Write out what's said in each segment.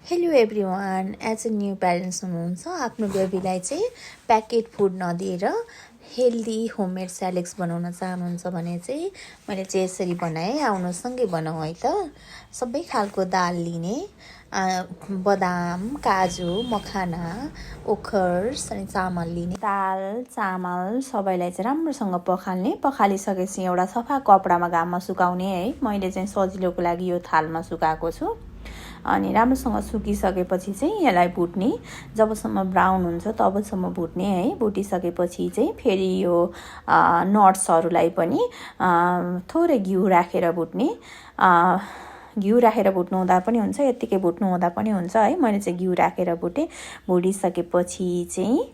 Hello everyone, as a new parents हुनुहुन्छ आफ्नो बेबीलाई चाहिँ प्याकेट फुड नदिएर हेल्दी होममेड स्यालेक्स बनाउन चाहनुहुन्छ भने चाहिँ मैले चाहिँ यसरी बनाएँ। आउनुसँगै बनाऊँ है त। सबै खालको दाल लिने, बदाम, काजु, मखाना, ओखर्स अनि चामल लिने। दाल चामल सबैलाई चाहिँ राम्रोसँग पखाल्ने। पखालिसकेपछि एउटा सफा कपडामा घाममा सुकाउने है। मैले चाहिँ सजिलोको लागि यो थालमा सुकाएको छु। अनि राम्रोसँग सुकिसकेपछि चाहिँ यसलाई भुट्ने। जबसम्म ब्राउन हुन्छ तबसम्म भुट्ने है। भुटिसकेपछि चाहिँ फेरि यो नट्सहरूलाई पनि थोरै घिउ राखेर भुट्ने। घिउ राखेर भुट्नु हुँदा पनि हुन्छ, यत्तिकै भुट्नु हुँदा पनि हुन्छ है। मैले चाहिँ घिउ राखेर भुटेँ। भुटिसकेपछि चाहिँ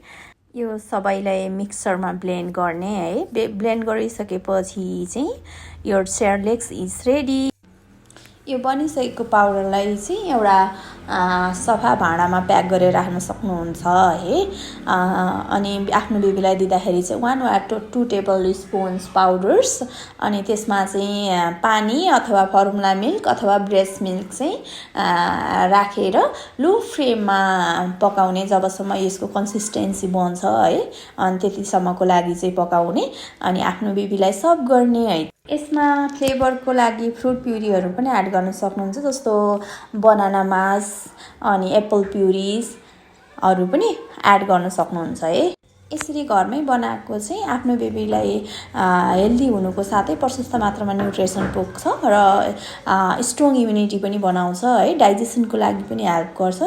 यो सबैलाई मिक्सरमा ब्लेन्ड गर्ने है। ब्लेन्ड गरिसकेपछि चाहिँ यो सेरेलेक्स इज रेडी। यो बनिसकेको पाउडरलाई चाहिँ एउटा सफा भाँडामा प्याक गरेर राख्न सक्नुहुन्छ है। अनि आफ्नो बेबीलाई दिँदाखेरि चाहिँ 1 वा 2 टेबल स्पुन्स पाउडर्स, अनि त्यसमा चाहिँ पानी अथवा फर्मुला मिल्क अथवा ब्रेस्ट मिल्क चाहिँ राखेर लो फ्लेममा पकाउने जबसम्म यसको कन्सिस्टेन्सी बन्छ है। अनि त्यतिसम्मको लागि चाहिँ पकाउने अनि आफ्नो बेबीलाई सर्भ गर्ने है। यसमा फ्लेभरको लागि फ्रुट प्युरीहरू पनि एड गर्न सक्नुहुन्छ, जस्तो बनाना मास अनि एप्पल प्युरिजहरू पनि एड गर्न सक्नुहुन्छ है। यसरी घरमै बनाएको चाहिँ आफ्नो बेबीलाई हेल्दी हुनुको साथै प्रशस्त मात्रामा न्युट्रिसन पुग्छ र स्ट्रङ इम्युनिटी पनि बनाउँछ है। डाइजेसनको लागि पनि हेल्प गर्छ।